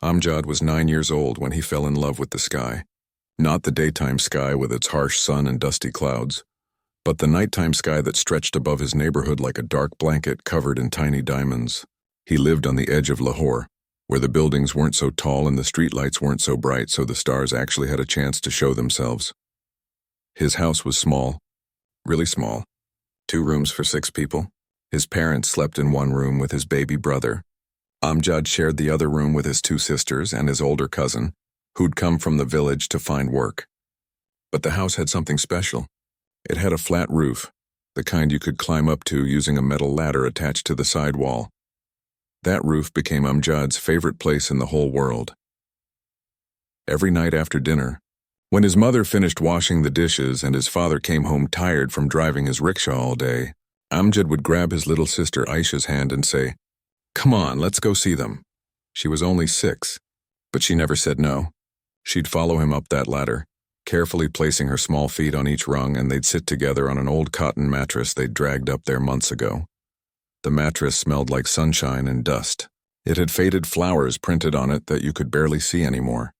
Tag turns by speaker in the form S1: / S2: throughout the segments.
S1: Amjad was 9 years old when he fell in love with the sky. Not the daytime sky with its harsh sun and dusty clouds, but the nighttime sky that stretched above his neighborhood like a dark blanket covered in tiny diamonds. He lived on the edge of Lahore, where the buildings weren't so tall and the streetlights weren't so bright, so the stars actually had a chance to show themselves. His house was small, really small. 2 rooms for 6 people. His parents slept in one room with his baby brother. Amjad shared the other room with his 2 sisters and his older cousin, who'd come from the village to find work. But the house had something special. It had a flat roof, the kind you could climb up to using a metal ladder attached to the side wall. That roof became Amjad's favorite place in the whole world. Every night after dinner, when his mother finished washing the dishes and his father came home tired from driving his rickshaw all day, Amjad would grab his little sister Aisha's hand and say, "Come on, let's go see them." She was only 6, but she never said no. She'd follow him up that ladder, carefully placing her small feet on each rung, and they'd sit together on an old cotton mattress they'd dragged up there months ago. The mattress smelled like sunshine and dust. It had faded flowers printed on it that you could barely see anymore.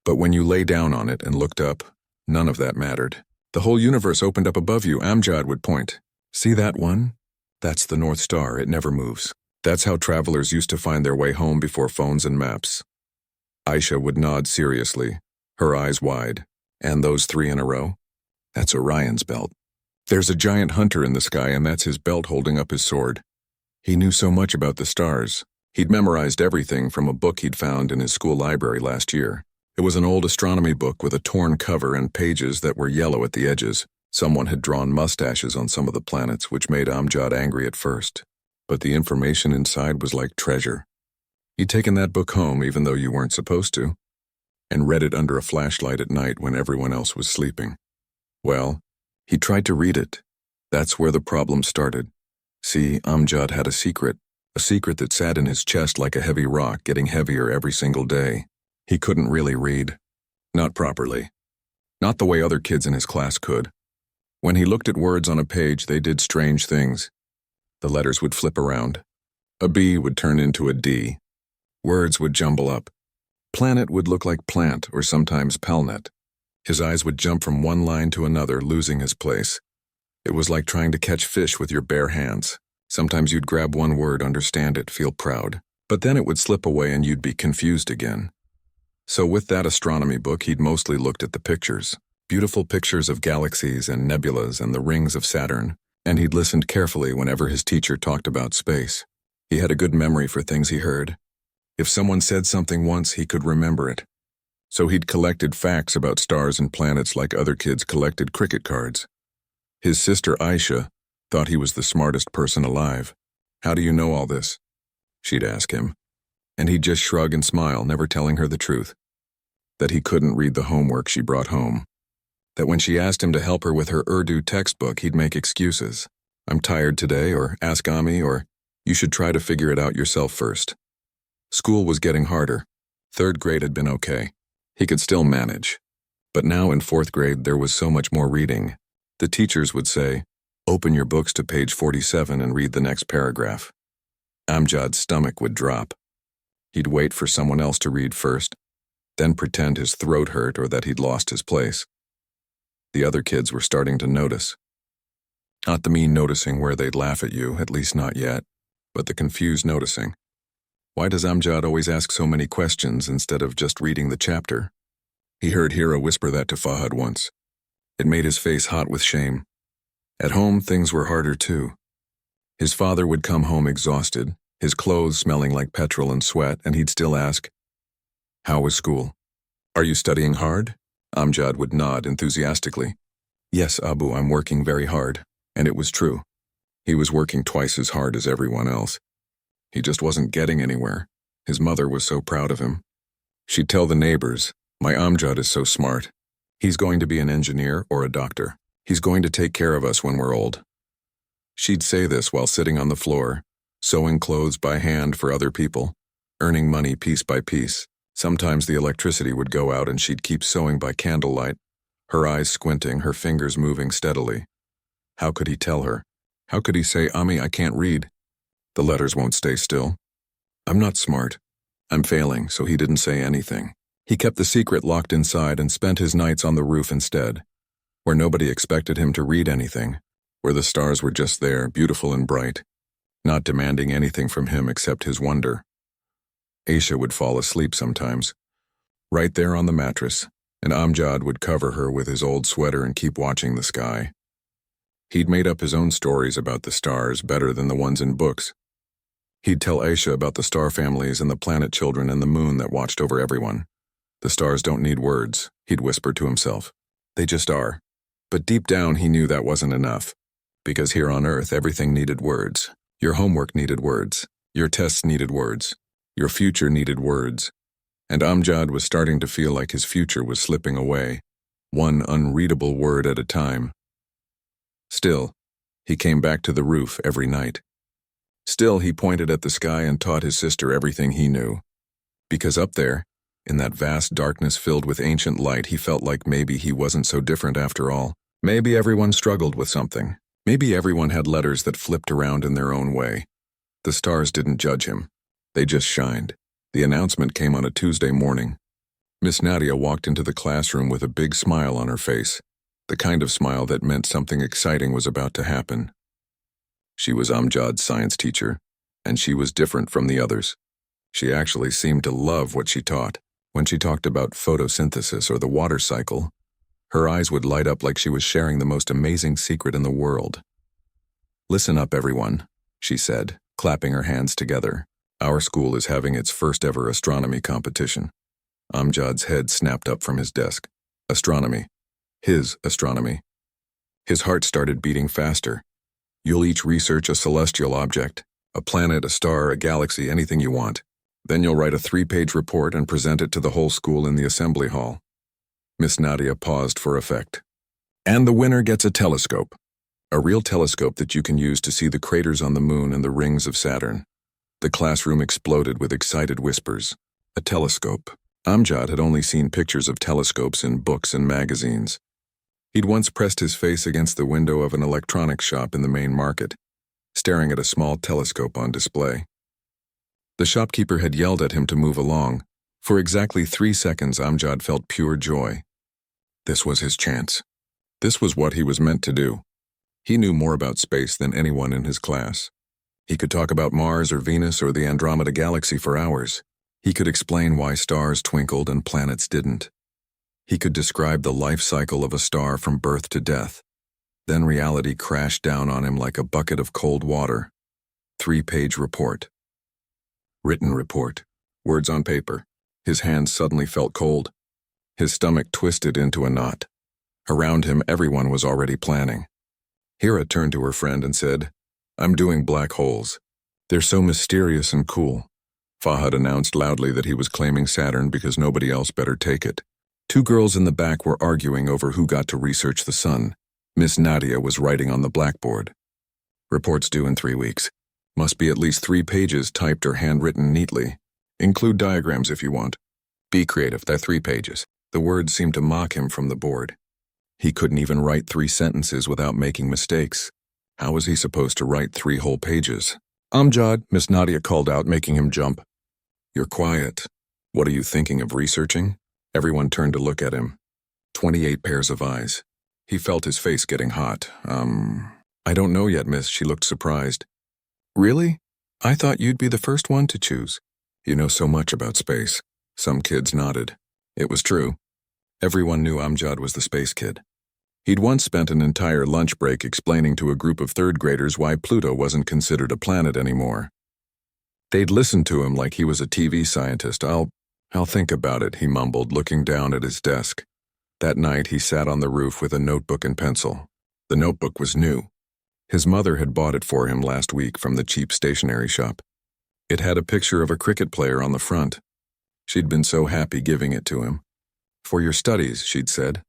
S1: But when you lay down on it and looked up, none of that mattered. The whole universe opened up above you. Amjad would point. "See that one? That's the North Star. It never moves." That's how travelers used to find their way home before phones and maps. Aisha would nod seriously, her eyes wide. "And those 3 in a row? That's Orion's belt. There's a giant hunter in the sky, and that's his belt holding up his sword." He knew so much about the stars. He'd memorized everything from a book he'd found in his school library last year. It was an old astronomy book with a torn cover and pages that were yellow at the edges. Someone had drawn mustaches on some of the planets, which made Amjad angry at first. But the information inside was like treasure. He'd taken that book home, even though you weren't supposed to, and read it under a flashlight at night when everyone else was sleeping. Well, he tried to read it. That's where the problem started. See, Amjad had a secret that sat in his chest like a heavy rock, getting heavier every single day. He couldn't really read. Not properly. Not the way other kids in his class could. When he looked at words on a page, they did strange things. The letters would flip around. A B would turn into a D. Words would jumble up. Planet would look like plant or sometimes palnet. His eyes would jump from one line to another, losing his place. It was like trying to catch fish with your bare hands. Sometimes you'd grab one word, understand it, feel proud, but then it would slip away and you'd be confused again. So with that astronomy book, he'd mostly looked at the pictures. Beautiful pictures of galaxies and nebulas and the rings of Saturn, and he'd listened carefully whenever his teacher talked about space. He had a good memory for things he heard. If someone said something once, he could remember it. So he'd collected facts about stars and planets like other kids collected cricket cards. His sister Aisha thought he was the smartest person alive. "How do you know all this?" she'd ask him. And he'd just shrug and smile, never telling her the truth. That he couldn't read the homework she brought home. That when she asked him to help her with her Urdu textbook, he'd make excuses. "I'm tired today," or "Ask Ami," or "You should try to figure it out yourself first." School was getting harder. 3rd grade had been okay. He could still manage. But now in 4th grade, there was so much more reading. The teachers would say, "Open your books to page 47 and read the next paragraph." Amjad's stomach would drop. He'd wait for someone else to read first, then pretend his throat hurt or that he'd lost his place. The other kids were starting to notice. Not the mean noticing where they'd laugh at you, at least not yet, but the confused noticing. Why does Amjad always ask so many questions instead of just reading the chapter? He heard Hira whisper that to Fahad once. It made his face hot with shame. At home, things were harder too. His father would come home exhausted, his clothes smelling like petrol and sweat, and he'd still ask, "How was school? Are you studying hard?" Amjad would nod enthusiastically. "Yes, Abu, I'm working very hard." And it was true. He was working twice as hard as everyone else. He just wasn't getting anywhere. His mother was so proud of him. She'd tell the neighbors, "My Amjad is so smart. He's going to be an engineer or a doctor. He's going to take care of us when we're old." She'd say this while sitting on the floor, sewing clothes by hand for other people, earning money piece by piece. Sometimes the electricity would go out and she'd keep sewing by candlelight, her eyes squinting, her fingers moving steadily. How could he tell her? How could he say, "Ami, I can't read"? The letters won't stay still. "I'm not smart. I'm failing, so he didn't say anything. He kept the secret locked inside and spent his nights on the roof instead, where nobody expected him to read anything, where the stars were just there, beautiful and bright, not demanding anything from him except his wonder. Aisha would fall asleep sometimes, right there on the mattress, and Amjad would cover her with his old sweater and keep watching the sky. He'd made up his own stories about the stars better than the ones in books. He'd tell Aisha about the star families and the planet children and the moon that watched over everyone. The stars don't need words, he'd whisper to himself. They just are. But deep down he knew that wasn't enough. Because here on Earth everything needed words. Your homework needed words. Your tests needed words. Your future needed words. And Amjad was starting to feel like his future was slipping away, one unreadable word at a time. Still, he came back to the roof every night. Still, he pointed at the sky and taught his sister everything he knew. Because up there, in that vast darkness filled with ancient light, he felt like maybe he wasn't so different after all. Maybe everyone struggled with something. Maybe everyone had letters that flipped around in their own way. The stars didn't judge him. They just shined. The announcement came on a Tuesday morning. Miss Nadia walked into the classroom with a big smile on her face, the kind of smile that meant something exciting was about to happen. She was Amjad's science teacher, and she was different from the others. She actually seemed to love what she taught. When she talked about photosynthesis or the water cycle, her eyes would light up like she was sharing the most amazing secret in the world. "Listen up, everyone," she said, clapping her hands together. "Our school is having its first ever astronomy competition." Amjad's head snapped up from his desk. Astronomy. His astronomy. His heart started beating faster. "You'll each research a celestial object, a planet, a star, a galaxy, anything you want. Then you'll write a 3-page report and present it to the whole school in the assembly hall." Miss Nadia paused for effect. "And the winner gets a telescope. A real telescope that you can use to see the craters on the moon and the rings of Saturn." The classroom exploded with excited whispers. A telescope. Amjad had only seen pictures of telescopes in books and magazines. He'd once pressed his face against the window of an electronics shop in the main market, staring at a small telescope on display. The shopkeeper had yelled at him to move along. For exactly 3 seconds, Amjad felt pure joy. This was his chance. This was what he was meant to do. He knew more about space than anyone in his class. He could talk about Mars or Venus or the Andromeda Galaxy for hours. He could explain why stars twinkled and planets didn't. He could describe the life cycle of a star from birth to death. Then reality crashed down on him like a bucket of cold water. 3-page report. Written report. Words on paper. His hands suddenly felt cold. His stomach twisted into a knot. Around him, everyone was already planning. Hira turned to her friend and said, "I'm doing black holes. They're so mysterious and cool." Fahad announced loudly that he was claiming Saturn because nobody else better take it. 2 girls in the back were arguing over who got to research the sun. Miss Nadia was writing on the blackboard. "Reports due in 3 weeks. Must be at least 3 pages typed or handwritten neatly. Include diagrams if you want. Be creative, they're 3 pages. The words seemed to mock him from the board. He couldn't even write 3 sentences without making mistakes. How was he supposed to write 3 whole pages? "Amjad," Miss Nadia called out, making him jump. "You're quiet. What are you thinking of researching?" Everyone turned to look at him. 28 pairs of eyes. He felt his face getting hot. I don't know yet, miss." She looked surprised. "Really? I thought you'd be the first one to choose. You know so much about space." Some kids nodded. It was true. Everyone knew Amjad was the space kid. He'd once spent an entire lunch break explaining to a group of 3rd graders why Pluto wasn't considered a planet anymore. They'd listened to him like he was a TV scientist. I'll think about it," he mumbled, looking down at his desk. That night he sat on the roof with a notebook and pencil. The notebook was new. His mother had bought it for him last week from the cheap stationery shop. It had a picture of a cricket player on the front. She'd been so happy giving it to him. "For your studies," she'd said.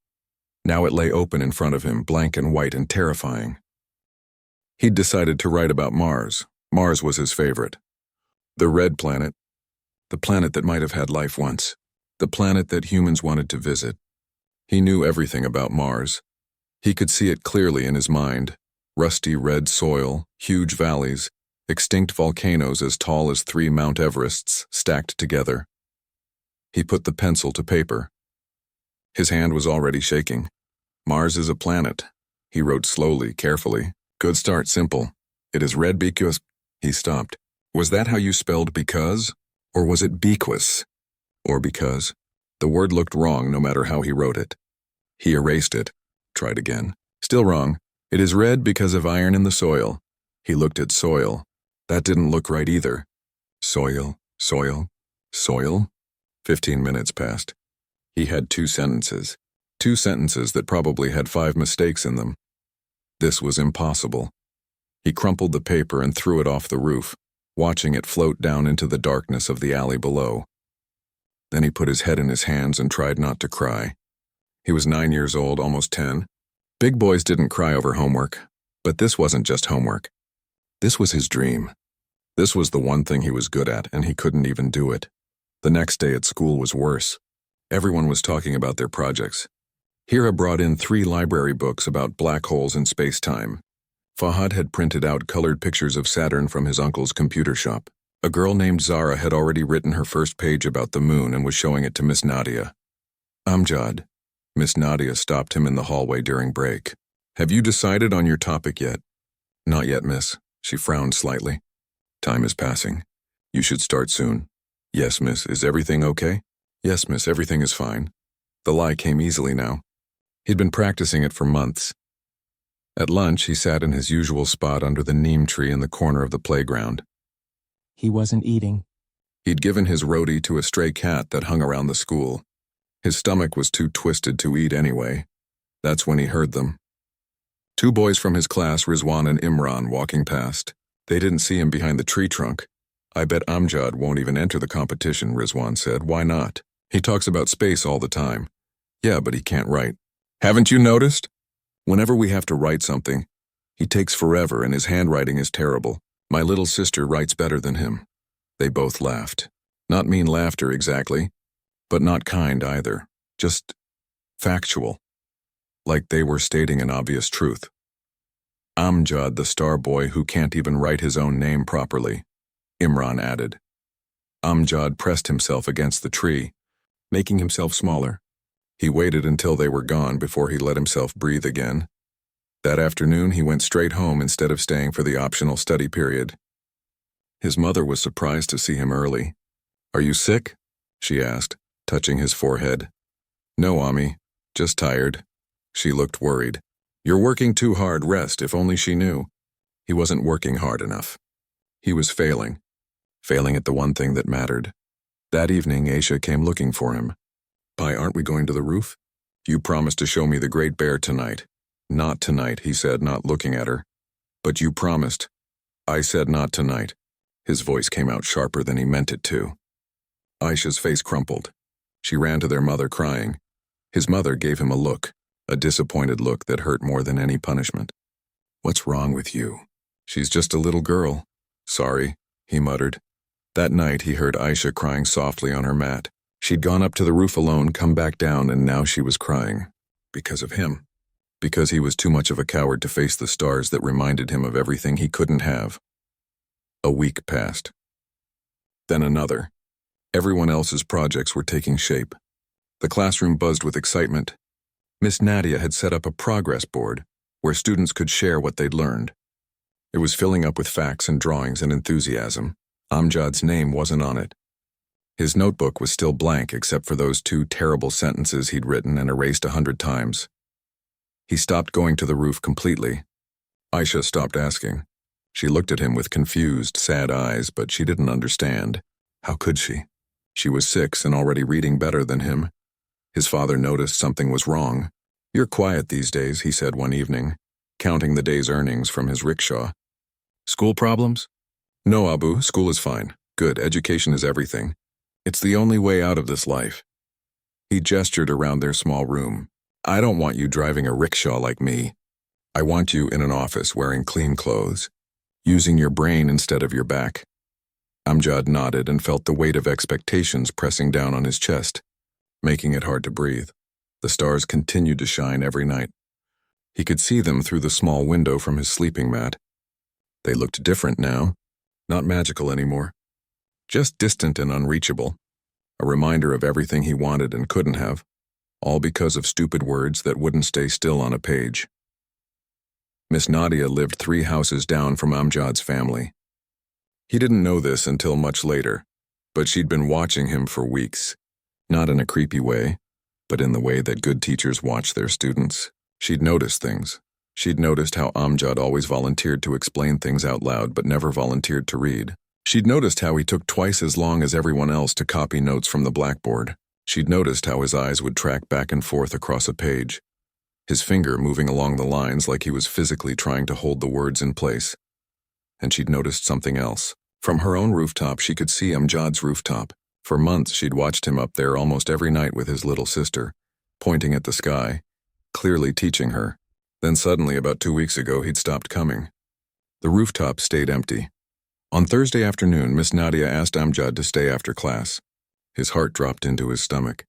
S1: Now it lay open in front of him, blank and white and terrifying. He'd decided to write about Mars. Mars was his favorite. The red planet. The planet that might have had life once. The planet that humans wanted to visit. He knew everything about Mars. He could see it clearly in his mind. Rusty red soil, huge valleys, extinct volcanoes as tall as 3 Mount Everests stacked together. He put the pencil to paper. His hand was already shaking. Mars is a planet. He wrote slowly, carefully. Good start, simple. It is red because... He stopped. Was that how you spelled because? Or was it bequous? Or because? The word looked wrong no matter how he wrote it. He erased it. Tried again. Still wrong. It is red because of iron in the soil. He looked at soil. That didn't look right either. Soil, soil, soil? 15 minutes passed. He had 2 sentences. 2 sentences that probably had 5 mistakes in them. This was impossible. He crumpled the paper and threw it off the roof, watching it float down into the darkness of the alley below. Then he put his head in his hands and tried not to cry. He was 9 years old, almost 10. Big boys didn't cry over homework, but this wasn't just homework. This was his dream. This was the one thing he was good at, and he couldn't even do it. The next day at school was worse. Everyone was talking about their projects. Hira brought in 3 library books about black holes in space-time. Fahad had printed out colored pictures of Saturn from his uncle's computer shop. A girl named Zara had already written her first page about the moon and was showing it to Miss Nadia. Amjad. Miss Nadia stopped him in the hallway during break. Have you decided on your topic yet? Not yet, miss. She frowned slightly. Time is passing. You should start soon. Yes, miss. Is everything okay? Yes, miss. Everything is fine. The lie came easily now. He'd been practicing it for months. At lunch, he sat in his usual spot under the neem tree in the corner of the playground.
S2: He wasn't eating.
S1: He'd given his roti to a stray cat that hung around the school. His stomach was too twisted to eat anyway. That's when he heard them. 2 boys from his class, Rizwan and Imran, walking past. They didn't see him behind the tree trunk. I bet Amjad won't even enter the competition, Rizwan said. Why not? He talks about space all the time. Yeah, but he can't write. Haven't you noticed? Whenever we have to write something, he takes forever and his handwriting is terrible. My little sister writes better than him. They both laughed. Not mean laughter exactly, but not kind either. Just factual. Like they were stating an obvious truth. Amjad, the star boy who can't even write his own name properly, Imran added. Amjad pressed himself against the tree, making himself smaller. He waited until they were gone before he let himself breathe again. That afternoon, he went straight home instead of staying for the optional study period. His mother was surprised to see him early. Are you sick? She asked, touching his forehead. No, Ami, just tired. She looked worried. You're working too hard, rest, if only she knew. He wasn't working hard enough. He was failing at the one thing that mattered. That evening, Aisha came looking for him. Pi, aren't we going to the roof? You promised to show me the Great Bear tonight. Not tonight, he said, not looking at her. But you promised. I said not tonight. His voice came out sharper than he meant it to. Aisha's face crumpled. She ran to their mother crying. His mother gave him a look, a disappointed look that hurt more than any punishment. What's wrong with you? She's just a little girl. Sorry, he muttered. That night he heard Aisha crying softly on her mat. She'd gone up to the roof alone, come back down, and now she was crying. Because of him. Because he was too much of a coward to face the stars that reminded him of everything he couldn't have. A week passed. Then another. Everyone else's projects were taking shape. The classroom buzzed with excitement. Miss Nadia had set up a progress board where students could share what they'd learned. It was filling up with facts and drawings and enthusiasm. Amjad's name wasn't on it. His notebook was still blank except for those 2 terrible sentences he'd written and erased 100 times. He stopped going to the roof completely. Aisha stopped asking. She looked at him with confused, sad eyes, but she didn't understand. How could she? She was 6 and already reading better than him. His father noticed something was wrong. You're quiet these days, he said one evening, counting the day's earnings from his rickshaw. School problems? No, Abu, school is fine. Good, education is everything. It's the only way out of this life. He gestured around their small room. I don't want you driving a rickshaw like me. I want you in an office wearing clean clothes, using your brain instead of your back. Amjad nodded and felt the weight of expectations pressing down on his chest, making it hard to breathe. The stars continued to shine every night. He could see them through the small window from his sleeping mat. They looked different now, Not magical anymore. Just distant and unreachable. A reminder of everything he wanted and couldn't have. All because of stupid words that wouldn't stay still on a page. Miss Nadia lived 3 houses down from Amjad's family. He didn't know this until much later, but she'd been watching him for weeks. Not in a creepy way, but in the way that good teachers watch their students. She'd noticed things. She'd noticed how Amjad always volunteered to explain things out loud but never volunteered to read. She'd noticed how he took twice as long as everyone else to copy notes from the blackboard. She'd noticed how his eyes would track back and forth across a page, his finger moving along the lines like he was physically trying to hold the words in place. And she'd noticed something else. From her own rooftop, she could see Amjad's rooftop. For months, she'd watched him up there almost every night with his little sister, pointing at the sky, clearly teaching her. Then suddenly, about 2 weeks ago, he'd stopped coming. The rooftop stayed empty. On Thursday afternoon, Miss Nadia asked Amjad to stay after class. His heart dropped into his stomach.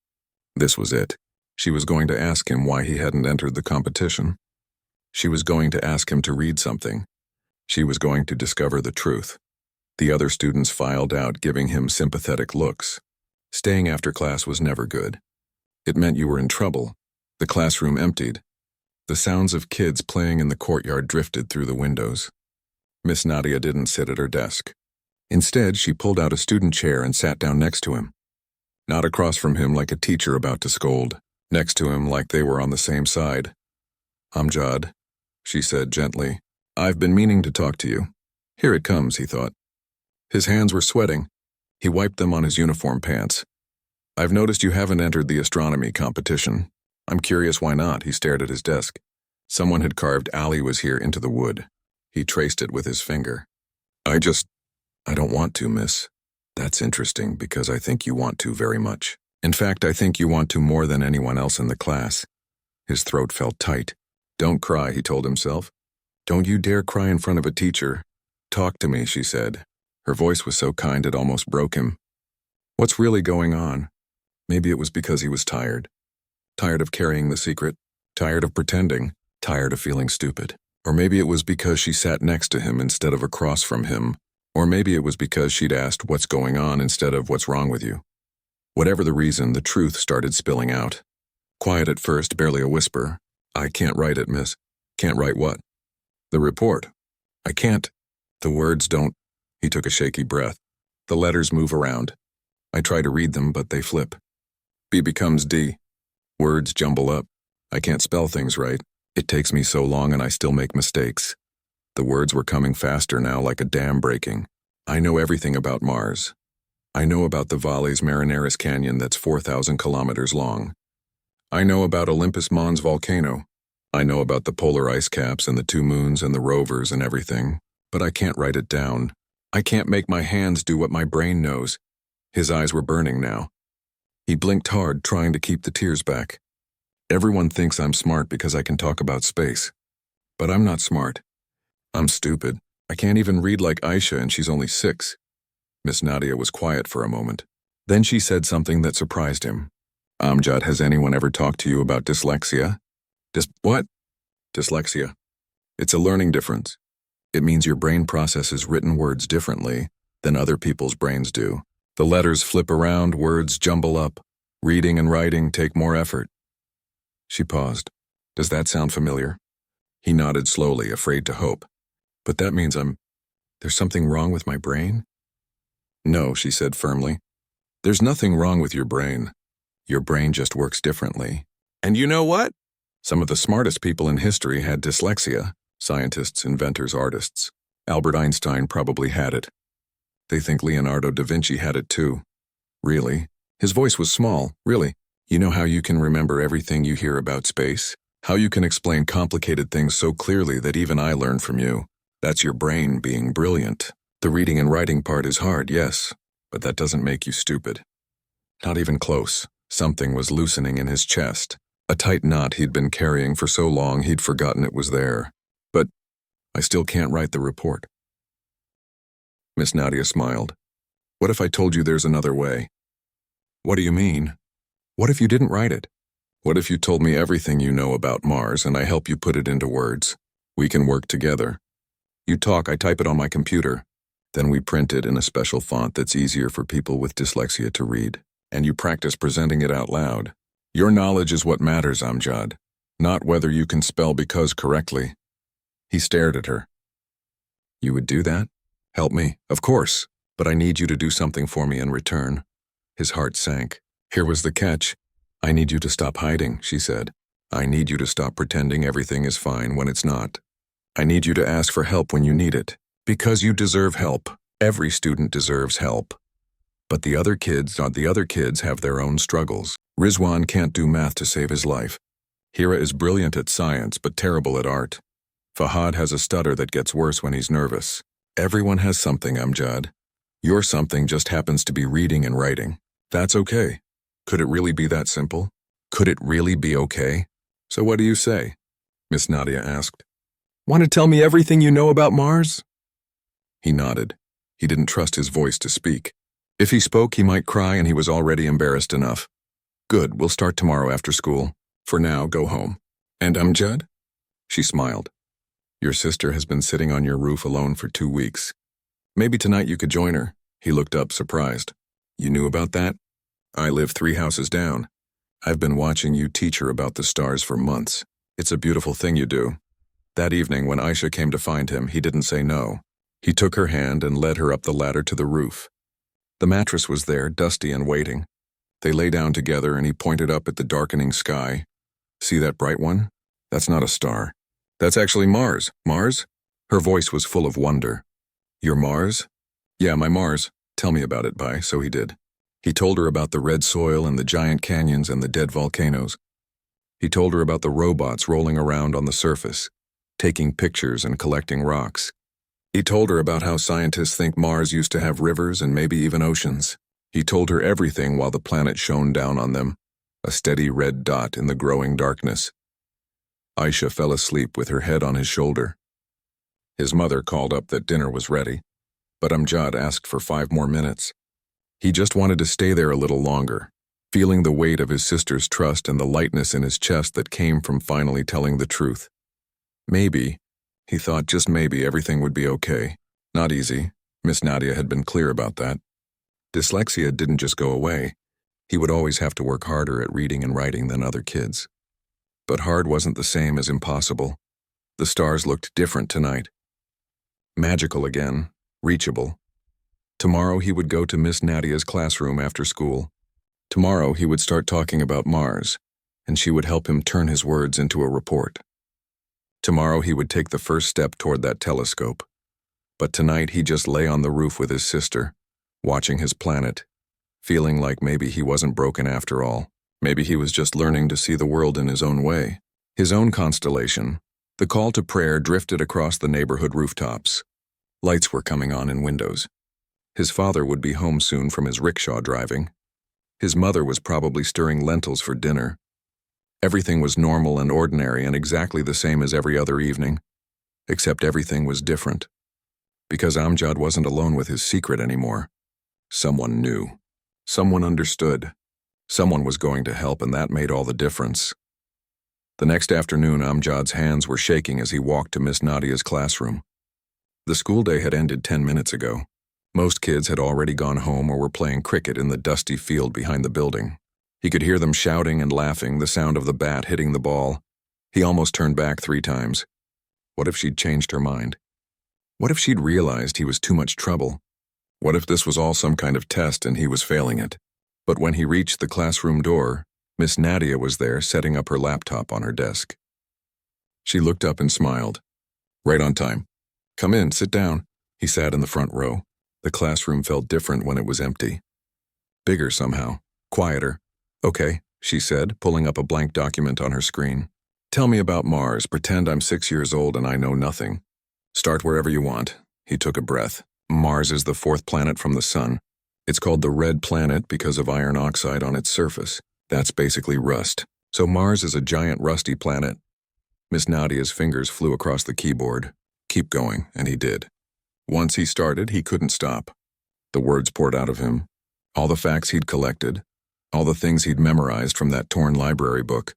S1: This was it. She was going to ask him why he hadn't entered the competition. She was going to ask him to read something. She was going to discover the truth. The other students filed out, giving him sympathetic looks. Staying after class was never good. It meant you were in trouble. The classroom emptied. The sounds of kids playing in the courtyard drifted through the windows. Miss Nadia didn't sit at her desk. Instead, she pulled out a student chair and sat down next to him. Not across from him like a teacher about to scold. Next to him like they were on the same side. Amjad, she said gently, I've been meaning to talk to you. Here it comes, he thought. His hands were sweating. He wiped them on his uniform pants. I've noticed you haven't entered the astronomy competition. I'm curious why not, he stared at his desk. Someone had carved "Ali was here" into the wood. He traced it with his finger. I don't want to, miss. That's interesting because I think you want to very much. In fact, I think you want to more than anyone else in the class. His throat felt tight. Don't cry, he told himself. Don't you dare cry in front of a teacher. Talk to me, she said. Her voice was so kind it almost broke him. What's really going on? Maybe it was because he was tired. Tired of carrying the secret. Tired of pretending. Tired of feeling stupid. Or maybe it was because she sat next to him instead of across from him. Or maybe it was because she'd asked what's going on instead of what's wrong with you. Whatever the reason, the truth started spilling out. Quiet at first, barely a whisper. I can't write it, miss. Can't write what? The report. I can't. The words don't. He took a shaky breath. The letters move around. I try to read them, but they flip. B becomes D. Words jumble up. I can't spell things right. It takes me so long and I still make mistakes. The words were coming faster now, like a dam breaking. I know everything about Mars. I know about the Valles Marineris Canyon that's 4,000 kilometers long. I know about Olympus Mons volcano. I know about the polar ice caps and the 2 moons and the rovers and everything, but I can't write it down. I can't make my hands do what my brain knows. His eyes were burning now. He blinked hard, trying to keep the tears back. Everyone thinks I'm smart because I can talk about space. But I'm not smart. I'm stupid. I can't even read like Aisha and she's only 6. Miss Nadia was quiet for a moment. Then she said something that surprised him. Amjad, has anyone ever talked to you about dyslexia? What? Dyslexia. It's a learning difference. It means your brain processes written words differently than other people's brains do. The letters flip around, words jumble up. Reading and writing take more effort. She paused. Does that sound familiar? He nodded slowly, afraid to hope. But that means there's something wrong with my brain? No, she said firmly. There's nothing wrong with your brain. Your brain just works differently. And you know what? Some of the smartest people in history had dyslexia. Scientists, inventors, artists. Albert Einstein probably had it. They think Leonardo da Vinci had it too. Really? His voice was small, really. You know how you can remember everything you hear about space? How you can explain complicated things so clearly that even I learn from you? That's your brain being brilliant. The reading and writing part is hard, yes, but that doesn't make you stupid. Not even close. Something was loosening in his chest. A tight knot he'd been carrying for so long he'd forgotten it was there. But I still can't write the report. Miss Nadia smiled. What if I told you there's another way? What do you mean? What if you didn't write it? What if you told me everything you know about Mars and I help you put it into words? We can work together. You talk, I type it on my computer. Then we print it in a special font that's easier for people with dyslexia to read. And you practice presenting it out loud. Your knowledge is what matters, Amjad, not whether you can spell because correctly. He stared at her. You would do that? Help me, of course, but I need you to do something for me in return. His heart sank. Here was the catch. I need you to stop hiding, she said. I need you to stop pretending everything is fine when it's not. I need you to ask for help when you need it. Because you deserve help. Every student deserves help. But the other kids have their own struggles. Rizwan can't do math to save his life. Hira is brilliant at science but terrible at art. Fahad has a stutter that gets worse when he's nervous. Everyone has something, Amjad. Your something just happens to be reading and writing. That's okay. Could it really be that simple? Could it really be okay? So what do you say? Miss Nadia asked. Want to tell me everything you know about Mars? He nodded. He didn't trust his voice to speak. If he spoke, he might cry, and he was already embarrassed enough. Good, we'll start tomorrow after school. For now, go home. And Amjad? She smiled. Your sister has been sitting on your roof alone for 2 weeks. Maybe tonight you could join her. He looked up, surprised. You knew about that? I live 3 houses down. I've been watching you teach her about the stars for months. It's a beautiful thing you do. That evening, when Aisha came to find him, he didn't say no. He took her hand and led her up the ladder to the roof. The mattress was there, dusty and waiting. They lay down together and he pointed up at the darkening sky. See that bright one? That's not a star. That's actually Mars. Mars? Her voice was full of wonder. Your Mars? Yeah, my Mars. Tell me about it, Bai. So he did. He told her about the red soil and the giant canyons and the dead volcanoes. He told her about the robots rolling around on the surface, taking pictures and collecting rocks. He told her about how scientists think Mars used to have rivers and maybe even oceans. He told her everything while the planet shone down on them, a steady red dot in the growing darkness. Aisha fell asleep with her head on his shoulder. His mother called up that dinner was ready, but Amjad asked for 5 more minutes. He just wanted to stay there a little longer, feeling the weight of his sister's trust and the lightness in his chest that came from finally telling the truth. Maybe, he thought, just maybe everything would be okay. Not easy. Miss Nadia had been clear about that. Dyslexia didn't just go away. He would always have to work harder at reading and writing than other kids. But hard wasn't the same as impossible. The stars looked different tonight. Magical again, reachable. Tomorrow he would go to Miss Nadia's classroom after school. Tomorrow he would start talking about Mars, and she would help him turn his words into a report. Tomorrow he would take the first step toward that telescope. But tonight he just lay on the roof with his sister, watching his planet, feeling like maybe he wasn't broken after all. Maybe he was just learning to see the world in his own way, his own constellation. The call to prayer drifted across the neighborhood rooftops. Lights were coming on in windows. His father would be home soon from his rickshaw driving. His mother was probably stirring lentils for dinner. Everything was normal and ordinary and exactly the same as every other evening, except everything was different. Because Amjad wasn't alone with his secret anymore. Someone knew. Someone understood. Someone was going to help, and that made all the difference. The next afternoon, Amjad's hands were shaking as he walked to Miss Nadia's classroom. The school day had ended 10 minutes ago. Most kids had already gone home or were playing cricket in the dusty field behind the building. He could hear them shouting and laughing, the sound of the bat hitting the ball. He almost turned back 3 times. What if she'd changed her mind? What if she'd realized he was too much trouble? What if this was all some kind of test and he was failing it? But when he reached the classroom door, Miss Nadia was there setting up her laptop on her desk. She looked up and smiled. Right on time. Come in, sit down. He sat in the front row. The classroom felt different when it was empty. Bigger somehow. Quieter. Okay, she said, pulling up a blank document on her screen. Tell me about Mars. Pretend I'm 6 years old and I know nothing. Start wherever you want. He took a breath. Mars is the 4th planet from the sun. It's called the red planet because of iron oxide on its surface. That's basically rust. So Mars is a giant rusty planet. Miss Nadia's fingers flew across the keyboard. Keep going, and he did. Once he started, he couldn't stop. The words poured out of him. All the facts he'd collected. All the things he'd memorized from that torn library book.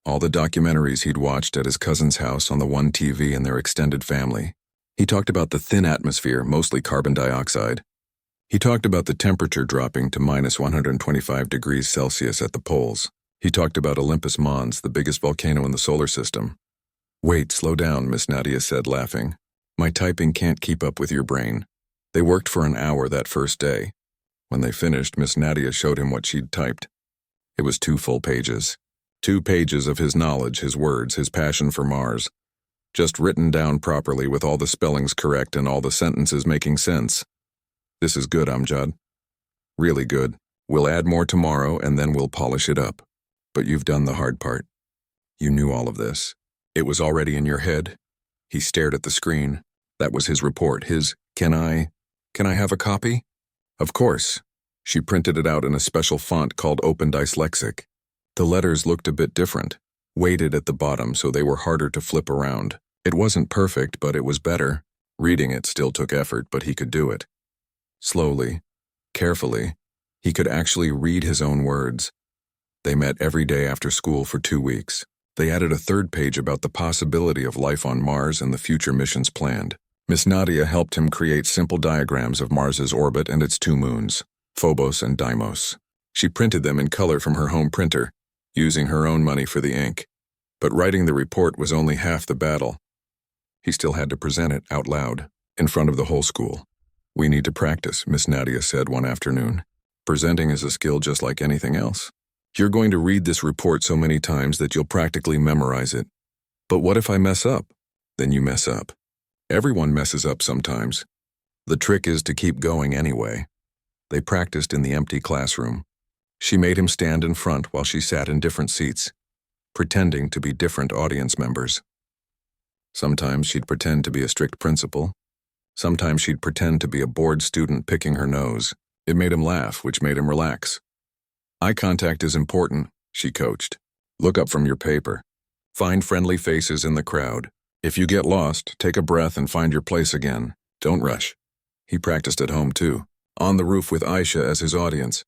S1: All the documentaries he'd watched at his cousin's house on the one TV in their extended family. He talked about the thin atmosphere, mostly carbon dioxide. He talked about the temperature dropping to minus 125 degrees Celsius at the poles. He talked about Olympus Mons, the biggest volcano in the solar system. Wait, slow down, Miss Nadia said, laughing. My typing can't keep up with your brain. They worked for an hour that first day. When they finished, Miss Nadia showed him what she'd typed. It was 2 full pages. 2 pages of his knowledge, his words, his passion for Mars. Just written down properly with all the spellings correct and all the sentences making sense. This is good, Amjad. Really good. We'll add more tomorrow and then we'll polish it up. But you've done the hard part. You knew all of this. It was already in your head. He stared at the screen. That was his report, his, can I have a copy? Of course. She printed it out in a special font called Open Dyslexic. The letters looked a bit different, weighted at the bottom so they were harder to flip around. It wasn't perfect, but it was better. Reading it still took effort, but he could do it. Slowly, carefully, he could actually read his own words. They met every day after school for 2 weeks. They added a 3rd page about the possibility of life on Mars and the future missions planned. Miss Nadia helped him create simple diagrams of Mars's orbit and its 2 moons, Phobos and Deimos. She printed them in color from her home printer, using her own money for the ink. But writing the report was only half the battle. He still had to present it out loud, in front of the whole school. We need to practice, Miss Nadia said one afternoon. Presenting is a skill just like anything else. You're going to read this report so many times that you'll practically memorize it. But what if I mess up? Then you mess up. Everyone messes up sometimes. The trick is to keep going anyway. They practiced in the empty classroom. She made him stand in front while she sat in different seats, pretending to be different audience members. Sometimes she'd pretend to be a strict principal. Sometimes she'd pretend to be a bored student picking her nose. It made him laugh, which made him relax. Eye contact is important, she coached. Look up from your paper. Find friendly faces in the crowd. If you get lost, take a breath and find your place again. Don't rush. He practiced at home too, on the roof with Aisha as his audience.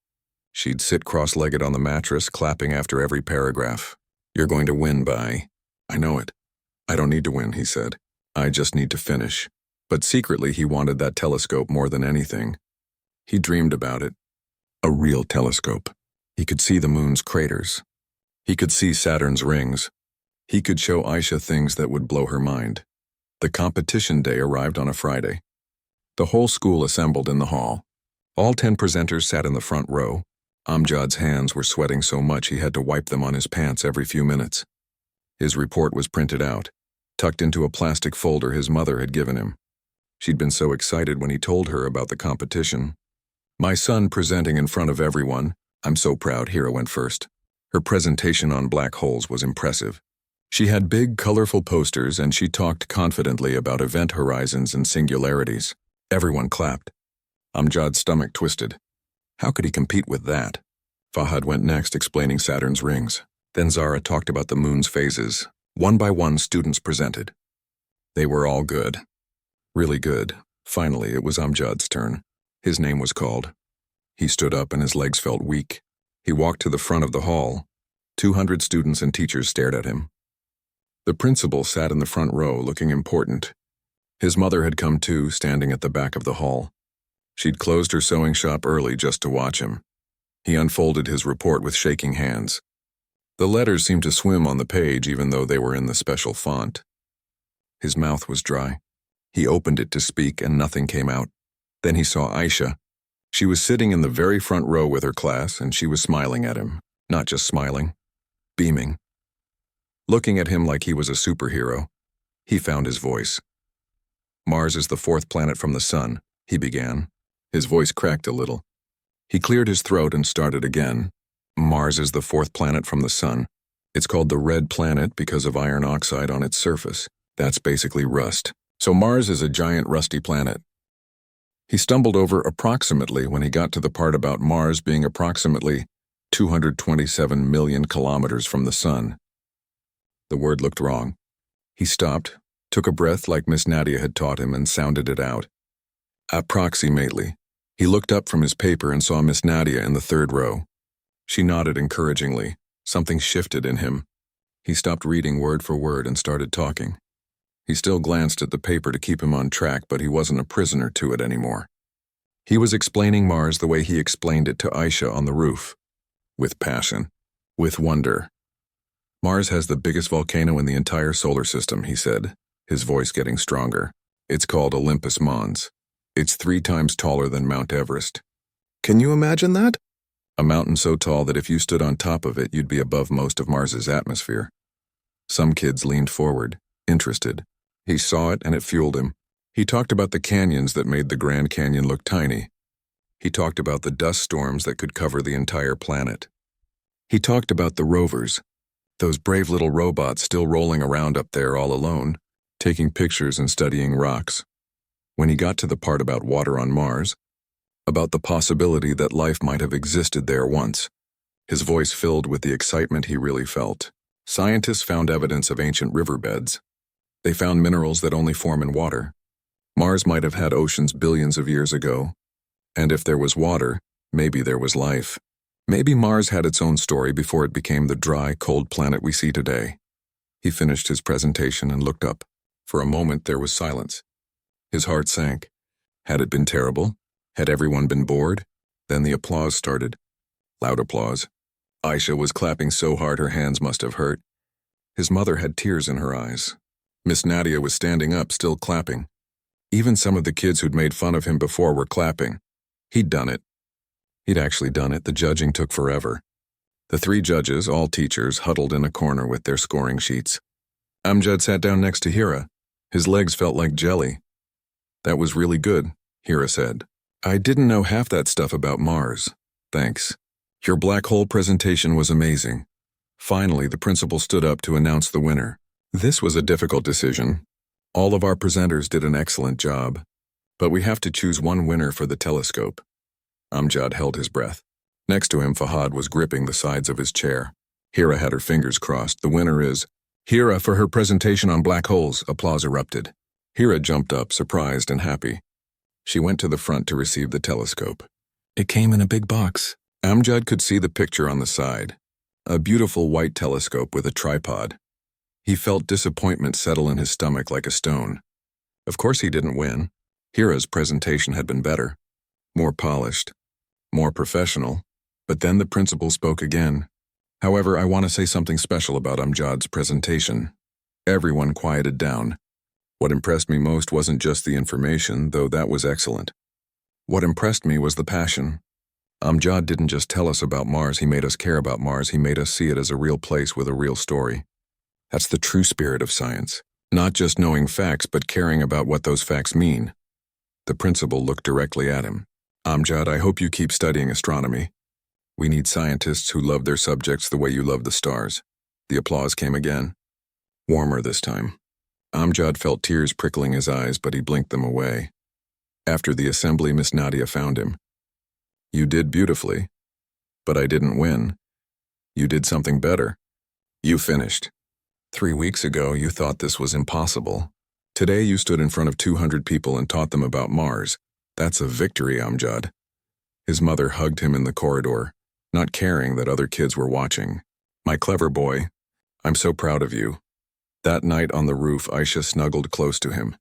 S1: She'd sit cross-legged on the mattress, clapping after every paragraph. You're going to win, Bai. I know it. I don't need to win, he said. I just need to finish. But secretly he wanted that telescope more than anything. He dreamed about it. A real telescope. He could see the moon's craters. He could see Saturn's rings. He could show Aisha things that would blow her mind. The competition day arrived on a Friday. The whole school assembled in the hall. All 10 presenters sat in the front row. Amjad's hands were sweating so much he had to wipe them on his pants every few minutes. His report was printed out, tucked into a plastic folder his mother had given him. She'd been so excited when he told her about the competition. My son presenting in front of everyone. I'm so proud, Hira went first. Her presentation on black holes was impressive. She had big, colorful posters and she talked confidently about event horizons and singularities. Everyone clapped. Amjad's stomach twisted. How could he compete with that? Fahad went next, explaining Saturn's rings. Then Zara talked about the moon's phases. One by one, students presented. They were all good. Really good. Finally, it was Amjad's turn. His name was called. He stood up and his legs felt weak. He walked to the front of the hall. 200 students and teachers stared at him. The principal sat in the front row, looking important. His mother had come too, standing at the back of the hall. She'd closed her sewing shop early just to watch him. He unfolded his report with shaking hands. The letters seemed to swim on the page even though they were in the special font. His mouth was dry. He opened it to speak and nothing came out. Then he saw Aisha. She was sitting in the very front row with her class and she was smiling at him. Not just smiling, beaming. Looking at him like he was a superhero. He found his voice. Mars is the 4th planet from the sun, he began. His voice cracked a little. He cleared his throat and started again. Mars is the 4th planet from the sun. It's called the red planet because of iron oxide on its surface. That's basically rust. So Mars is a giant rusty planet. He stumbled over approximately when he got to the part about Mars being approximately 227 million kilometers from the sun. The word looked wrong. He stopped, took a breath like Miss Nadia had taught him and sounded it out. Approximately. He looked up from his paper and saw Miss Nadia in the 3rd row. She nodded encouragingly. Something shifted in him. He stopped reading word for word and started talking. He still glanced at the paper to keep him on track, but he wasn't a prisoner to it anymore. He was explaining Mars the way he explained it to Aisha on the roof. With passion. With wonder. Mars has the biggest volcano in the entire solar system, he said, his voice getting stronger. It's called Olympus Mons. It's 3 times taller than Mount Everest. Can you imagine that? A mountain so tall that if you stood on top of it, you'd be above most of Mars's atmosphere. Some kids leaned forward, interested. He saw it and it fueled him. He talked about the canyons that made the Grand Canyon look tiny. He talked about the dust storms that could cover the entire planet. He talked about the rovers, those brave little robots still rolling around up there all alone, taking pictures and studying rocks. When he got to the part about water on Mars, about the possibility that life might have existed there once, his voice filled with the excitement he really felt. Scientists found evidence of ancient riverbeds. They found minerals that only form in water. Mars might have had oceans billions of years ago. And if there was water, maybe there was life. Maybe Mars had its own story before it became the dry, cold planet we see today. He finished his presentation and looked up. For a moment there was silence. His heart sank. Had it been terrible? Had everyone been bored? Then the applause started. Loud applause. Aisha was clapping so hard her hands must have hurt. His mother had tears in her eyes. Miss Nadia was standing up, still clapping. Even some of the kids who'd made fun of him before were clapping. He'd done it. He'd actually done it. The judging took forever. The 3 judges, all teachers, huddled in a corner with their scoring sheets. Amjad sat down next to Hira. His legs felt like jelly. That was really good, Hira said. I didn't know half that stuff about Mars. Thanks. Your black hole presentation was amazing. Finally, the principal stood up to announce the winner. This was a difficult decision. All of our presenters did an excellent job. But we have to choose one winner for the telescope. Amjad held his breath. Next to him, Fahad was gripping the sides of his chair. Hira had her fingers crossed. The winner is Hira for her presentation on black holes. Applause erupted. Hira jumped up, surprised and happy. She went to the front to receive the telescope. It came in a big box. Amjad could see the picture on the side. A beautiful white telescope with a tripod. He felt disappointment settle in his stomach like a stone. Of course he didn't win. Hira's presentation had been better. More polished. More professional. But then the principal spoke again. However, I want to say something special about Amjad's presentation. Everyone quieted down. What impressed me most wasn't just the information, though that was excellent. What impressed me was the passion. Amjad didn't just tell us about Mars, he made us care about Mars, he made us see it as a real place with a real story. That's the true spirit of science. Not just knowing facts, but caring about what those facts mean. The principal looked directly at him. Amjad, I hope you keep studying astronomy. We need scientists who love their subjects the way you love the stars. The applause came again. Warmer this time. Amjad felt tears prickling his eyes, but he blinked them away. After the assembly, Miss Nadia found him. You did beautifully. But I didn't win. You did something better. You finished. 3 weeks ago, you thought this was impossible. Today, you stood in front of 200 people and taught them about Mars. That's a victory, Amjad. His mother hugged him in the corridor, not caring that other kids were watching. My clever boy, I'm so proud of you. That night on the roof, Aisha snuggled close to him.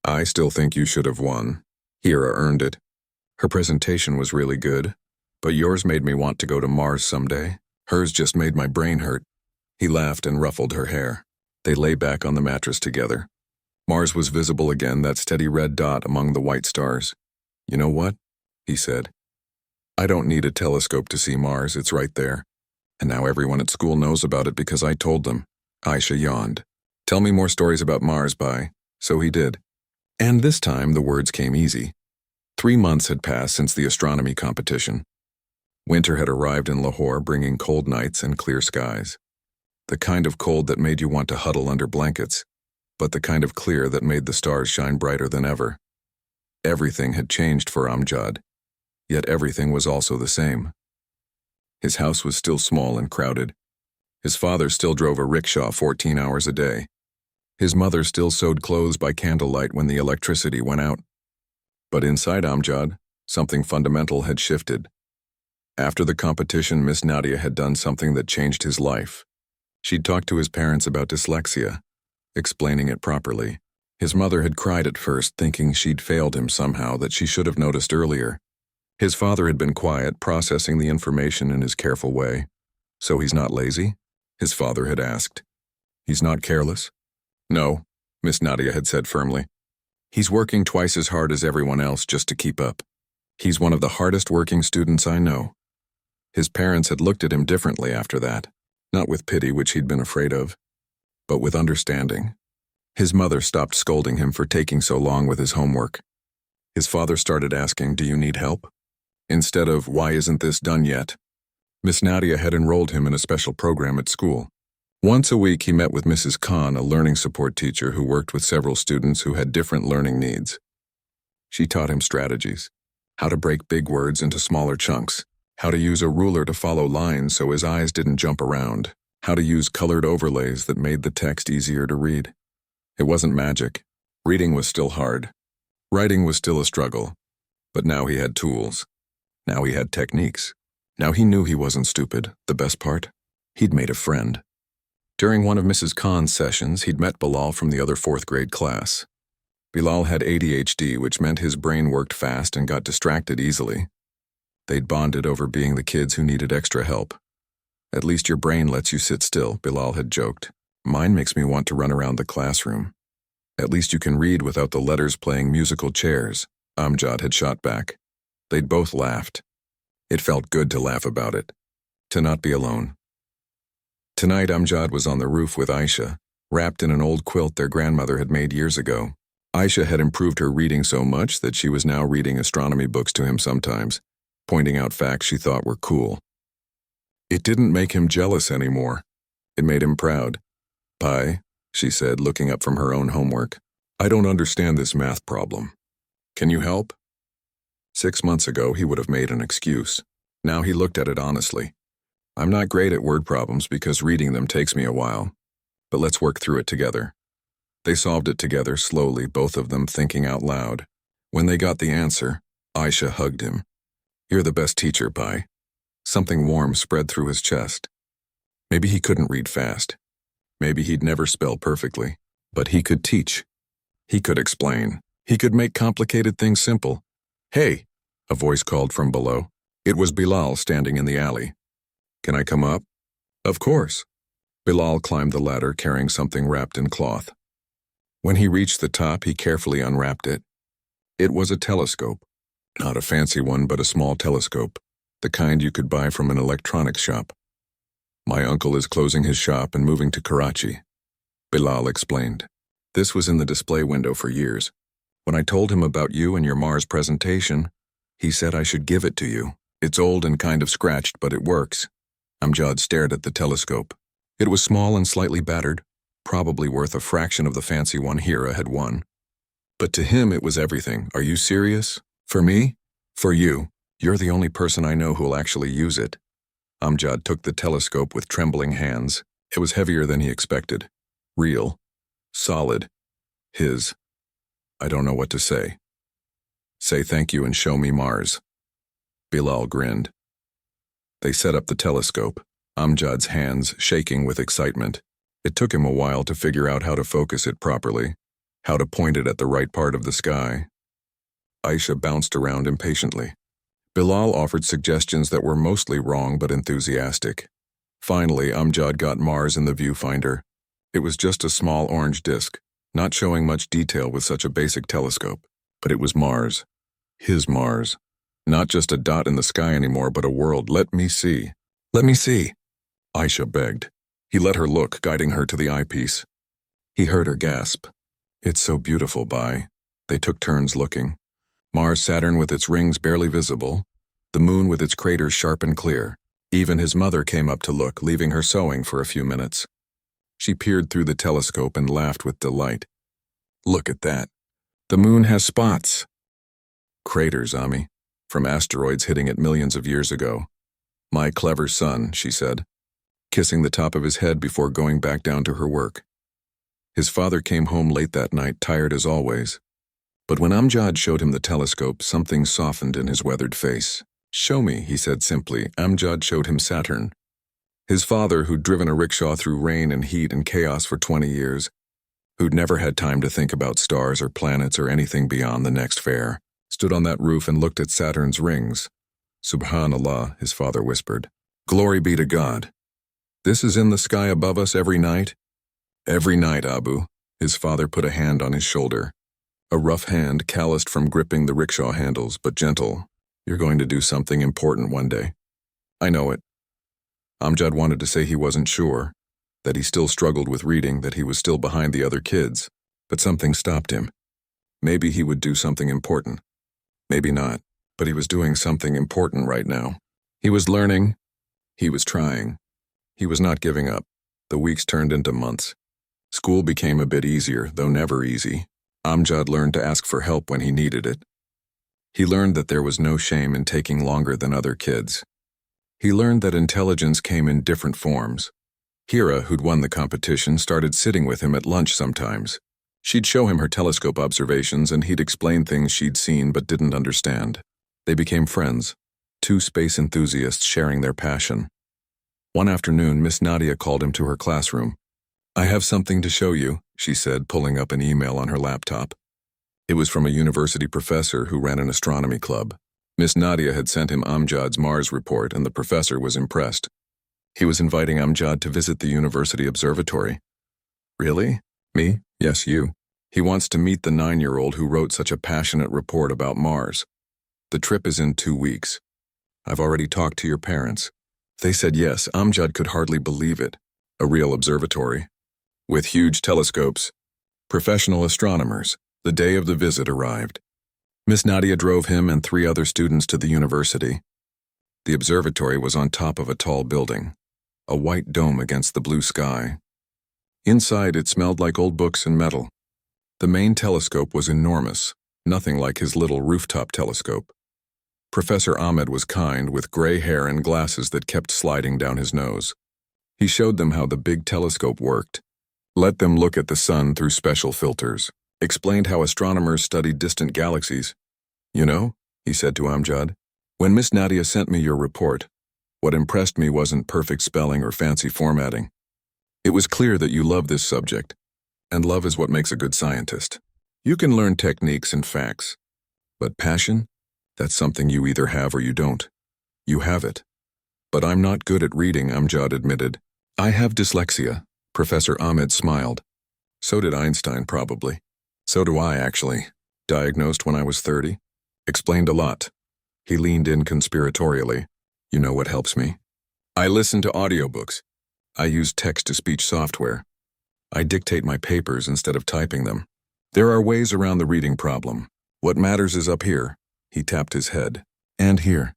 S1: I still think you should have won. Hira earned it. Her presentation was really good, but yours made me want to go to Mars someday. Hers just made my brain hurt. He laughed and ruffled her hair. They lay back on the mattress together. Mars was visible again, that steady red dot among the white stars. You know what? He said. I don't need a telescope to see Mars, it's right there. And now everyone at school knows about it because I told them. Aisha yawned. Tell me more stories about Mars, Bai. So he did. And this time the words came easy. 3 months had passed since the astronomy competition. Winter had arrived in Lahore, bringing cold nights and clear skies. The kind of cold that made you want to huddle under blankets, but the kind of clear that made the stars shine brighter than ever. Everything had changed for Amjad, yet everything was also the same. His house was still small and crowded. His father still drove a rickshaw 14 hours a day. His mother still sewed clothes by candlelight when the electricity went out. But inside Amjad, something fundamental had shifted. After the competition, Miss Nadia had done something that changed his life. She'd talked to his parents about dyslexia, explaining it properly. His mother had cried at first, thinking she'd failed him somehow, that she should have noticed earlier. His father had been quiet, processing the information in his careful way. So he's not lazy? His father had asked. He's not careless? No, Miss Nadia had said firmly. He's working twice as hard as everyone else just to keep up. He's one of the hardest working students I know. His parents had looked at him differently after that, not with pity, which he'd been afraid of, but with understanding. His mother stopped scolding him for taking so long with his homework. His father started asking, "Do you need help?" Instead of, "Why isn't this done yet?" Miss Nadia had enrolled him in a special program at school. Once a week he met with Mrs. Khan, a learning support teacher who worked with several students who had different learning needs. She taught him strategies, how to break big words into smaller chunks, how to use a ruler to follow lines so his eyes didn't jump around, how to use colored overlays that made the text easier to read. It wasn't magic. Reading was still hard. Writing was still a struggle. But now he had tools. Now he had techniques. Now he knew he wasn't stupid. The best part? He'd made a friend. During one of Mrs. Khan's sessions, he'd met Bilal from the other fourth grade class. Bilal had ADHD, which meant his brain worked fast and got distracted easily. They'd bonded over being the kids who needed extra help. "At least your brain lets you sit still," Bilal had joked. "Mine makes me want to run around the classroom." "At least you can read without the letters playing musical chairs," Amjad had shot back. They'd both laughed. It felt good to laugh about it, to not be alone. Tonight Amjad was on the roof with Aisha, wrapped in an old quilt their grandmother had made years ago. Aisha had improved her reading so much that she was now reading astronomy books to him sometimes, pointing out facts she thought were cool. It didn't make him jealous anymore. It made him proud. "Pi," she said, looking up from her own homework, "I don't understand this math problem. Can you help?" 6 months ago, he would have made an excuse. Now he looked at it honestly. "I'm not great at word problems because reading them takes me a while. But let's work through it together." They solved it together, slowly, both of them thinking out loud. When they got the answer, Aisha hugged him. "You're the best teacher, Pi." Something warm spread through his chest. Maybe he couldn't read fast. Maybe he'd never spell perfectly. But he could teach. He could explain. He could make complicated things simple. "Hey," a voice called from below. It was Bilal standing in the alley. "Can I come up?" "Of course." Bilal climbed the ladder carrying something wrapped in cloth. When he reached the top, he carefully unwrapped it. It was a telescope. Not a fancy one, but a small telescope, the kind you could buy from an electronics shop. "My uncle is closing his shop and moving to Karachi," Bilal explained. "This was in the display window for years. When I told him about you and your Mars presentation, he said I should give it to you. It's old and kind of scratched, but it works." Amjad stared at the telescope. It was small and slightly battered, probably worth a fraction of the fancy one Hira had won. But to him it was everything. "Are you serious? For me?" "For you. You're the only person I know who'll actually use it." Amjad took the telescope with trembling hands. It was heavier than he expected. Real. Solid. His. "I don't know what to say." "Say thank you and show me Mars." Bilal grinned. They set up the telescope, Amjad's hands shaking with excitement. It took him a while to figure out how to focus it properly, how to point it at the right part of the sky. Aisha bounced around impatiently. Bilal offered suggestions that were mostly wrong but enthusiastic. Finally, Amjad got Mars in the viewfinder. It was just a small orange disk, not showing much detail with such a basic telescope. But it was Mars. His Mars. Not just a dot in the sky anymore, but a world. "Let me see." "Let me see," Aisha begged. He let her look, guiding her to the eyepiece. He heard her gasp. "It's so beautiful, Bai." They took turns looking. Mars, Saturn with its rings barely visible, the moon with its craters sharp and clear. Even his mother came up to look, leaving her sewing for a few minutes. She peered through the telescope and laughed with delight. "Look at that. The moon has spots." "Craters, Ami, from asteroids hitting it millions of years ago." "My clever son," she said, kissing the top of his head before going back down to her work. His father came home late that night, tired as always. But when Amjad showed him the telescope, something softened in his weathered face. "Show me," he said simply. Amjad showed him Saturn. His father, who'd driven a rickshaw through rain and heat and chaos for 20 years, who'd never had time to think about stars or planets or anything beyond the next fair, stood on that roof and looked at Saturn's rings. Subhanallah, his father whispered. Glory be to God. This is in the sky above us every night? Every night, Abu. His father put a hand on his shoulder. A rough hand, calloused from gripping the rickshaw handles, but gentle. You're going to do something important one day. I know it. Amjad wanted to say he wasn't sure, that he still struggled with reading, that he was still behind the other kids, but something stopped him. Maybe he would do something important. Maybe not, but he was doing something important right now. He was learning. He was trying. He was not giving up. The weeks turned into months. School became a bit easier, though never easy. Amjad learned to ask for help when he needed it. He learned that there was no shame in taking longer than other kids. He learned that intelligence came in different forms. Hira, who'd won the competition, started sitting with him at lunch sometimes. She'd show him her telescope observations and he'd explain things she'd seen but didn't understand. They became friends, two space enthusiasts sharing their passion. One afternoon, Miss Nadia called him to her classroom. I have something to show you, she said, pulling up an email on her laptop. It was from a university professor who ran an astronomy club. Miss Nadia had sent him Amjad's Mars report and the professor was impressed. He was inviting Amjad to visit the university observatory. Really? Me? Yes, you. He wants to meet the 9-year-old who wrote such a passionate report about Mars. The trip is in 2 weeks. I've already talked to your parents. They said yes. Amjad could hardly believe it. A real observatory. With huge telescopes. Professional astronomers. The day of the visit arrived. Miss Nadia drove him and 3 other students to the university. The observatory was on top of a tall building, a white dome against the blue sky. Inside, it smelled like old books and metal. The main telescope was enormous, nothing like his little rooftop telescope. Professor Ahmed was kind, with gray hair and glasses that kept sliding down his nose. He showed them how the big telescope worked, let them look at the sun through special filters, explained how astronomers studied distant galaxies. You know, he said to Amjad, when Miss Nadia sent me your report, what impressed me wasn't perfect spelling or fancy formatting. It was clear that you love this subject, and love is what makes a good scientist. You can learn techniques and facts, but passion, that's something you either have or you don't. You have it. But I'm not good at reading, Amjad admitted. I have dyslexia. Professor Ahmed smiled. So did Einstein, probably. So do I, actually. Diagnosed when I was 30. Explained a lot. He leaned in conspiratorially. You know what helps me? I listen to audiobooks. I use text-to-speech software. I dictate my papers instead of typing them. There are ways around the reading problem. What matters is up here. He tapped his head. And here.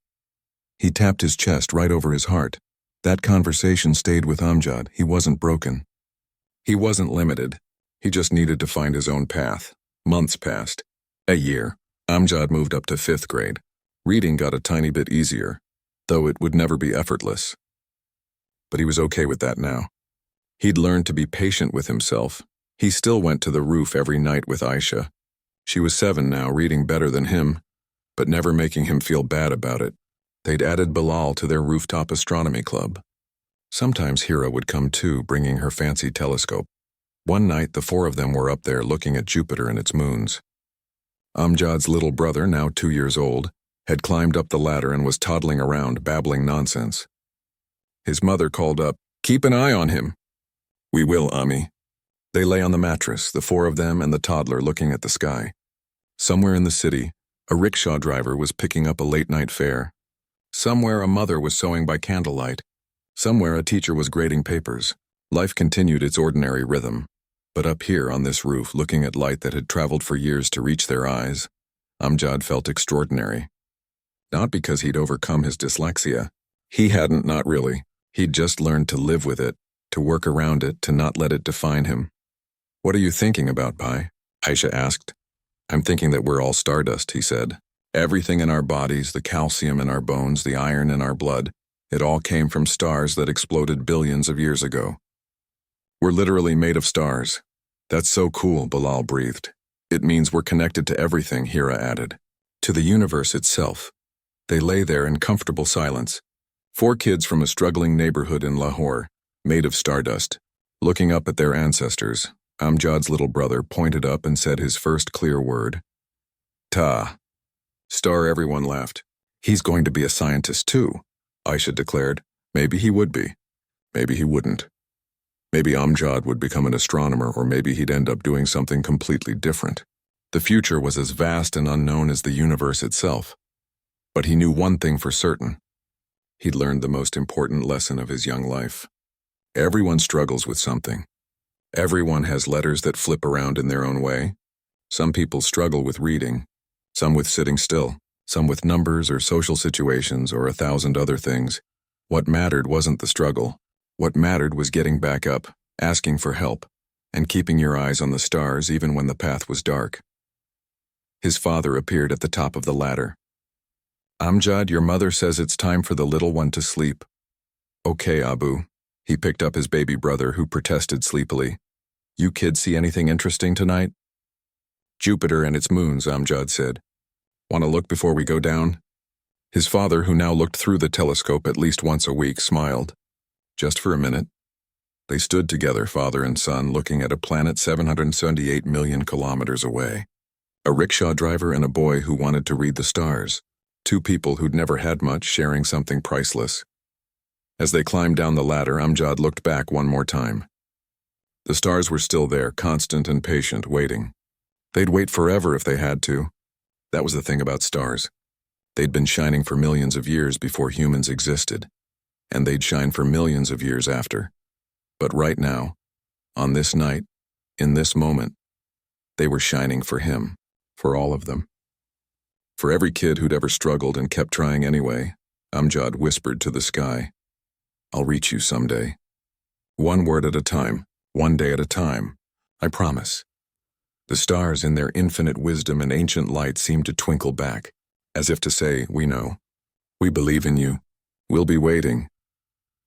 S1: He tapped his chest right over his heart. That conversation stayed with Amjad. He wasn't broken. He wasn't limited. He just needed to find his own path. Months passed. A year. Amjad moved up to 5th grade. Reading got a tiny bit easier, though it would never be effortless. But he was okay with that now. He'd learned to be patient with himself. He still went to the roof every night with Aisha. She was 7 now, reading better than him, but never making him feel bad about it. They'd added Bilal to their rooftop astronomy club. Sometimes Hira would come too, bringing her fancy telescope. One night, the 4 of them were up there looking at Jupiter and its moons. Amjad's little brother, now 2 years old, had climbed up the ladder and was toddling around, babbling nonsense. His mother called up, "Keep an eye on him." "We will, Ami." They lay on the mattress, the 4 of them and the toddler looking at the sky. Somewhere in the city, a rickshaw driver was picking up a late-night fare. Somewhere a mother was sewing by candlelight. Somewhere a teacher was grading papers. Life continued its ordinary rhythm. But up here on this roof, looking at light that had traveled for years to reach their eyes, Amjad felt extraordinary. Not because he'd overcome his dyslexia. He hadn't, not really. He'd just learned to live with it, to work around it, to not let it define him. "What are you thinking about, Pai?" Aisha asked. "I'm thinking that we're all stardust," he said. "Everything in our bodies, the calcium in our bones, the iron in our blood, it all came from stars that exploded billions of years ago. We're literally made of stars." "That's so cool," Bilal breathed. "It means we're connected to everything," Hira added. "To the universe itself." They lay there in comfortable silence. 4 kids from a struggling neighborhood in Lahore, made of stardust, looking up at their ancestors. Amjad's little brother pointed up and said his first clear word. Ta. Star. Everyone laughed. He's going to be a scientist too, Aisha declared. Maybe he would be. Maybe he wouldn't. Maybe Amjad would become an astronomer, or maybe he'd end up doing something completely different. The future was as vast and unknown as the universe itself. But he knew one thing for certain. He'd learned the most important lesson of his young life. Everyone struggles with something. Everyone has letters that flip around in their own way. Some people struggle with reading, some with sitting still, some with numbers or social situations or 1,000 other things. What mattered wasn't the struggle. What mattered was getting back up, asking for help, and keeping your eyes on the stars even when the path was dark. His father appeared at the top of the ladder. Amjad, your mother says it's time for the little one to sleep. Okay, Abu. He picked up his baby brother, who protested sleepily. You kids see anything interesting tonight? Jupiter and its moons, Amjad said. Want to look before we go down? His father, who now looked through the telescope at least once a week, smiled. Just for a minute. They stood together, father and son, looking at a planet 778 million kilometers away. A rickshaw driver and a boy who wanted to read the stars. Two people who'd never had much, sharing something priceless. As they climbed down the ladder, Amjad looked back one more time. The stars were still there, constant and patient, waiting. They'd wait forever if they had to. That was the thing about stars. They'd been shining for millions of years before humans existed, and they'd shine for millions of years after. But right now, on this night, in this moment, they were shining for him, for all of them. For every kid who'd ever struggled and kept trying anyway, Amjad whispered to the sky, I'll reach you someday. One word at a time, one day at a time, I promise. The stars, in their infinite wisdom and ancient light, seemed to twinkle back, as if to say, we know. We believe in you. We'll be waiting.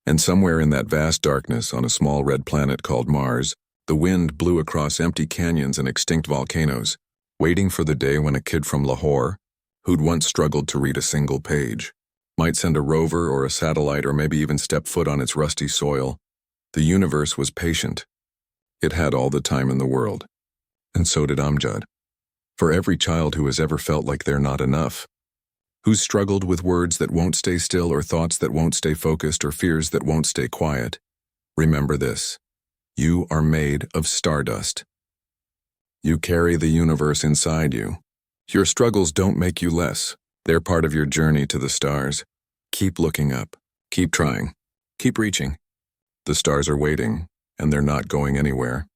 S1: And somewhere in that vast darkness, on a small red planet called Mars, the wind blew across empty canyons and extinct volcanoes, waiting for the day when a kid from Lahore, who'd once struggled to read a single page, might send a rover or a satellite or maybe even step foot on its rusty soil. The universe was patient. It had all the time in the world. And so did Amjad. For every child who has ever felt like they're not enough, who's struggled with words that won't stay still or thoughts that won't stay focused or fears that won't stay quiet, remember this. You are made of stardust. You carry the universe inside you. Your struggles don't make you less. They're part of your journey to the stars. Keep looking up. Keep trying. Keep reaching. The stars are waiting, and they're not going anywhere.